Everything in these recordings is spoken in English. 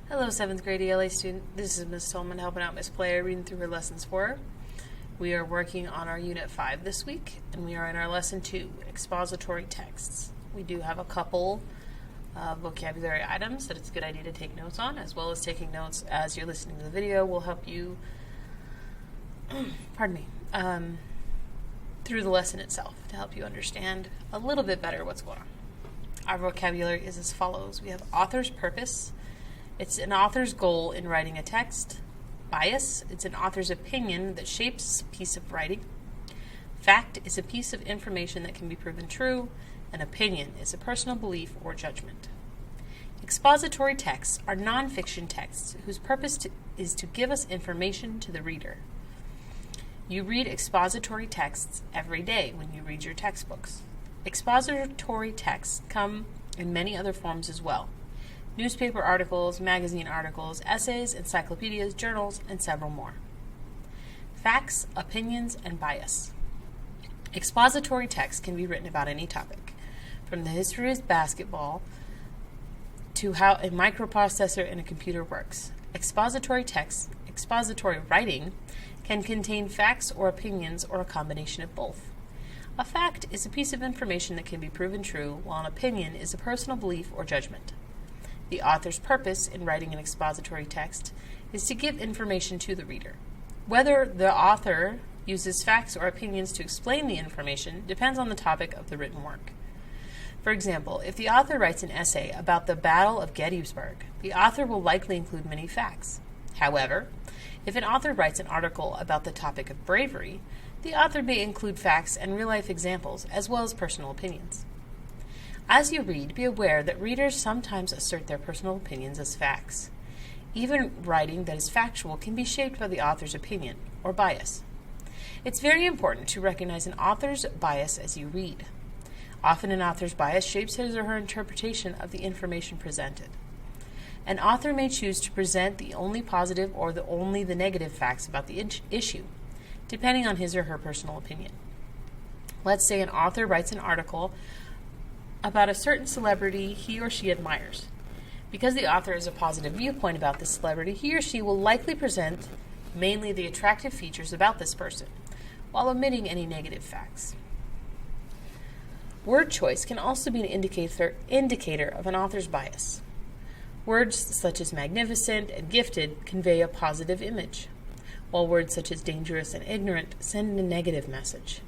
Hello, 7th grade ELA student. This is Ms. Tolman helping out Ms. Player, reading through her lessons for her. We are working on our Unit 5 this week, and we are in our Lesson 2, Expository Texts. We do have a couple vocabulary items that it's a good idea to take notes on, as well as taking notes as you're listening to the video will help you, through the lesson itself to help you understand a little bit better what's going on. Our vocabulary is as follows. We have author's purpose. It's an author's goal in writing a text. Bias, it's an author's opinion that shapes a piece of writing. Fact is a piece of information that can be proven true. An opinion is a personal belief or judgment. Expository texts are nonfiction texts whose purpose is to give us information to the reader. You read expository texts every day when you read your textbooks. Expository texts come in many other forms as well. Newspaper articles, magazine articles, essays, encyclopedias, journals, and several more. Facts, opinions, and bias. Expository text can be written about any topic, from the history of basketball to how a microprocessor in a computer works. Expository text, expository writing, can contain facts or opinions or a combination of both. A fact is a piece of information that can be proven true, while an opinion is a personal belief or judgment. The author's purpose in writing an expository text is to give information to the reader. Whether the author uses facts or opinions to explain the information depends on the topic of the written work. For example, if the author writes an essay about the Battle of Gettysburg, the author will likely include many facts. However, if an author writes an article about the topic of bravery, the author may include facts and real-life examples as well as personal opinions. As you read, be aware that readers sometimes assert their personal opinions as facts. Even writing that is factual can be shaped by the author's opinion or bias. It's very important to recognize an author's bias as you read. Often an author's bias shapes his or her interpretation of the information presented. An author may choose to present the only positive or only the negative facts about the issue, depending on his or her personal opinion. Let's say an author writes an article about a certain celebrity he or she admires. Because the author has a positive viewpoint about this celebrity, he or she will likely present mainly the attractive features about this person, while omitting any negative facts. Word choice can also be an indicator of an author's bias. Words such as magnificent and gifted convey a positive image, while words such as dangerous and ignorant send a negative message.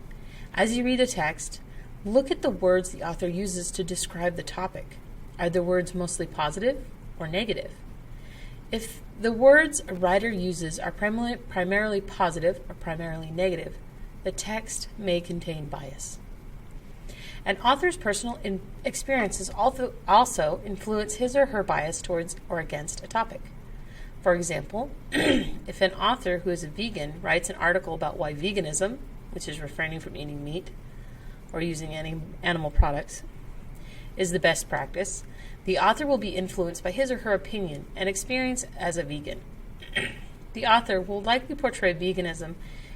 As you read a text, look at the words the author uses to describe the topic. Are the words mostly positive or negative? If the words a writer uses are primarily positive or primarily negative, the text may contain bias. An author's personal experiences also influence his or her bias towards or against a topic. For example, if an author who is a vegan writes an article about why veganism, which is refraining from eating meat, or using any animal products, is the best practice, the author will be influenced by his or her opinion and experience as a vegan. The author will likely portray veganism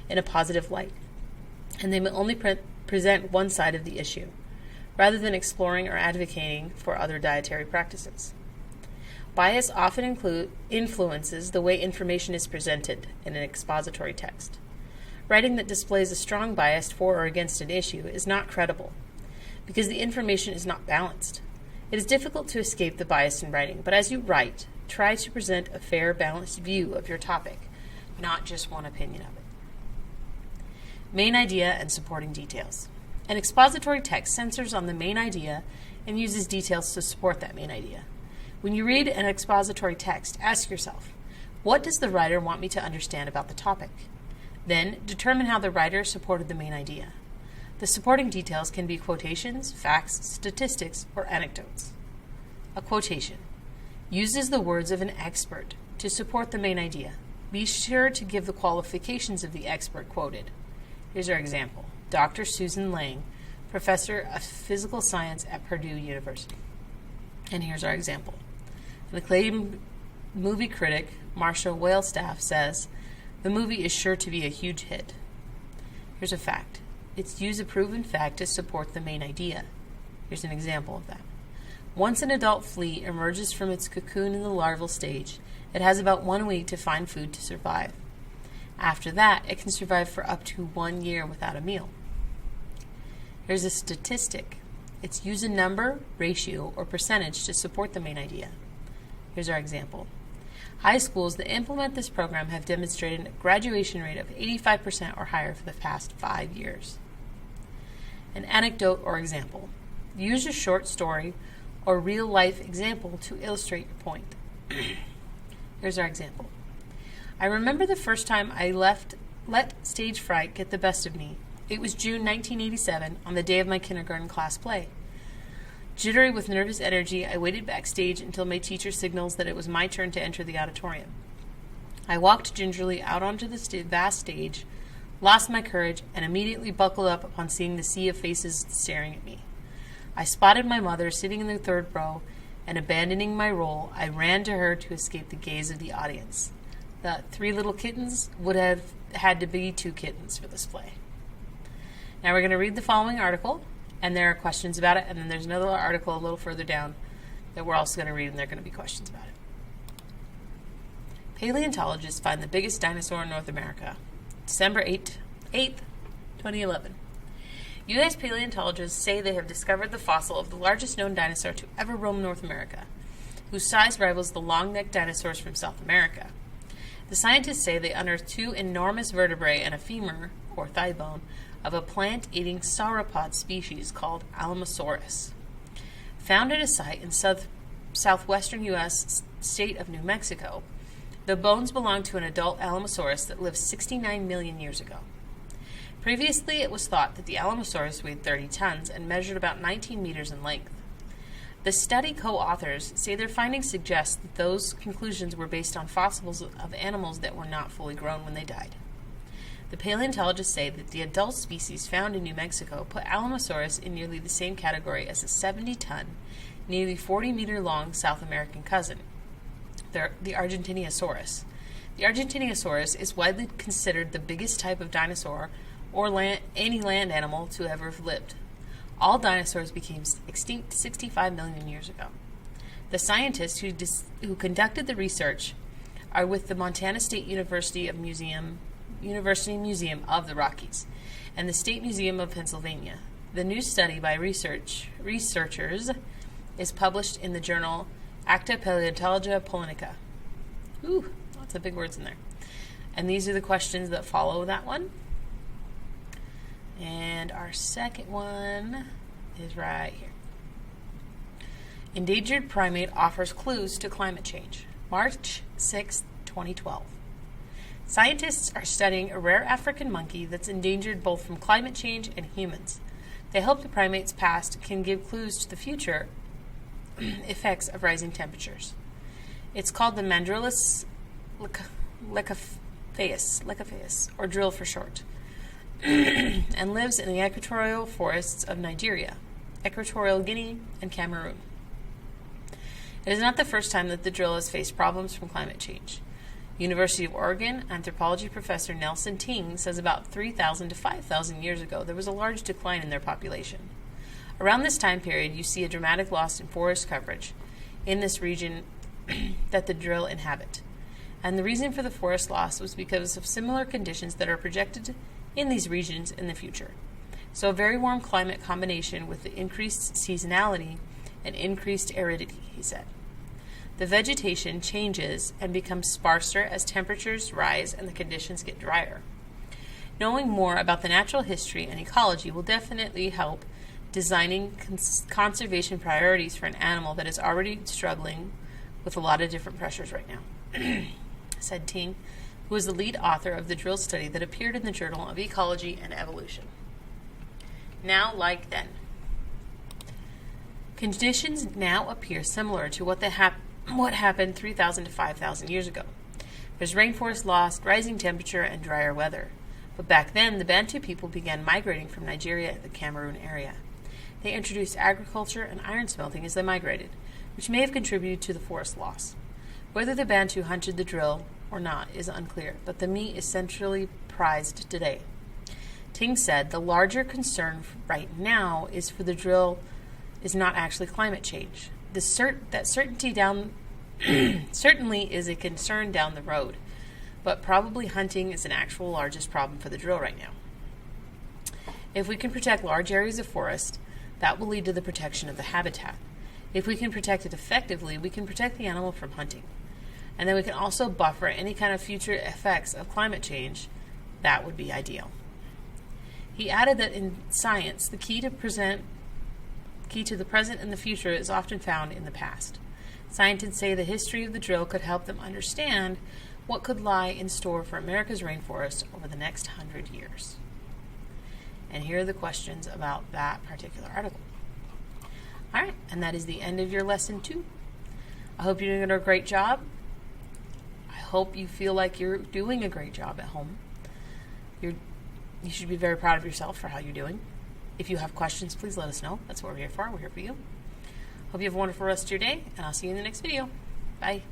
in a positive light, and they may only present one side of the issue, rather than exploring or advocating for other dietary practices. Bias often influences the way information is presented in an expository text. Writing that displays a strong bias for or against an issue is not credible, because the information is not balanced. It is difficult to escape the bias in writing, but as you write, try to present a fair, balanced view of your topic, not just one opinion of it. Main idea and supporting details. An expository text centers on the main idea and uses details to support that main idea. When you read an expository text, ask yourself, what does the writer want me to understand about the topic? Then, determine how the writer supported the main idea. The supporting details can be quotations, facts, statistics, or anecdotes. A quotation uses the words of an expert to support the main idea. Be sure to give the qualifications of the expert quoted. Here's our example. Dr. Susan Lang, professor of physical science at Purdue University. And here's our example. An acclaimed movie critic, Marsha Whalestaff, says, "The movie is sure to be a huge hit." Here's a fact. It's use a proven fact to support the main idea. Here's an example of that. Once an adult flea emerges from its cocoon in the larval stage, it has about 1 week to find food to survive. After that, it can survive for up to 1 year without a meal. Here's a statistic. It's use a number, ratio, or percentage to support the main idea. Here's our example. High schools that implement this program have demonstrated a graduation rate of 85% or higher for the past 5 years. An anecdote or example. Use a short story or real-life example to illustrate your point. Here's our example. I remember the first time I let stage fright get the best of me. It was June 1987, on the day of my kindergarten class play. Jittery with nervous energy, I waited backstage until my teacher signals that it was my turn to enter the auditorium. I walked gingerly out onto the vast stage, lost my courage, and immediately buckled up upon seeing the sea of faces staring at me. I spotted my mother sitting in the third row, and abandoning my role, I ran to her to escape the gaze of the audience. The 3 little kittens would have had to be 2 kittens for this play. Now we're going to read the following article, and there are questions about it, and then there's another article a little further down that we're also going to read, and there are going to be questions about it. Paleontologists find the biggest dinosaur in North America. December 8th, 2011. U.S. paleontologists say they have discovered the fossil of the largest known dinosaur to ever roam North America, whose size rivals the long-necked dinosaurs from South America. The scientists say they unearthed 2 enormous vertebrae and a femur, or thigh bone, of a plant-eating sauropod species called Alamosaurus. Found at a site in southwestern U.S. state of New Mexico, the bones belong to an adult Alamosaurus that lived 69 million years ago. Previously, it was thought that the Alamosaurus weighed 30 tons and measured about 19 meters in length. The study co-authors say their findings suggest that those conclusions were based on fossils of animals that were not fully grown when they died. The paleontologists say that the adult species found in New Mexico put Alamosaurus in nearly the same category as a 70-ton, nearly 40-meter-long South American cousin, the Argentinosaurus. The Argentinosaurus is widely considered the biggest type of dinosaur or any land animal to ever have lived. All dinosaurs became extinct 65 million years ago. The scientists who conducted the research are with the Montana State University Museum of the Rockies and the State Museum of Pennsylvania. The new study by researchers is published in the journal Acta Paleontologia Polonica. Ooh, lots of big words in there. And these are the questions that follow that one. And our second one is right here. Endangered primate offers clues to climate change. March 6, 2012. Scientists are studying a rare African monkey that's endangered both from climate change and humans. They hope the primate's past can give clues to the future effects of rising temperatures. It's called the Mandrillus lecaceus, or drill for short, and lives in the equatorial forests of Nigeria, Equatorial Guinea, and Cameroon. It is not the first time that the drill has faced problems from climate change. University of Oregon anthropology professor Nelson Ting says about 3,000 to 5,000 years ago there was a large decline in their population. Around this time period, you see a dramatic loss in forest coverage in this region that the drill inhabit. And the reason for the forest loss was because of similar conditions that are projected in these regions in the future. So a very warm climate combination with the increased seasonality and increased aridity, he said. The vegetation changes and becomes sparser as temperatures rise and the conditions get drier. Knowing more about the natural history and ecology will definitely help designing conservation priorities for an animal that is already struggling with a lot of different pressures right now, said Ting, who was the lead author of the drill study that appeared in the Journal of Ecology and Evolution. Now, like then. Conditions now appear similar to what happened 3,000 to 5,000 years ago. There's rainforest loss, rising temperature, and drier weather. But back then, the Bantu people began migrating from Nigeria to the Cameroon area. They introduced agriculture and iron smelting as they migrated, which may have contributed to the forest loss. Whether the Bantu hunted the drill or not is unclear, but the meat is centrally prized today. Ting said the larger concern right now is for the drill is not actually climate change. that certainty down certainly is a concern down the road, but probably hunting is an actual largest problem for the drill right now. If we can protect large areas of forest, that will lead to the protection of the habitat. If we can protect it effectively, we can protect the animal from hunting. And then we can also buffer any kind of future effects of climate change. That would be ideal. He added that in science, the key to the present and the future is often found in the past. Scientists say the history of the drill could help them understand what could lie in store for America's rainforest over the next 100 years. And here are the questions about that particular article. All right, and that is the end of your lesson 2. I hope you're doing a great job. I hope you feel like you're doing a great job at home. You should be very proud of yourself for how you're doing. If you have questions, please let us know. That's what we're here for. We're here for you. Hope you have a wonderful rest of your day, and I'll see you in the next video. Bye.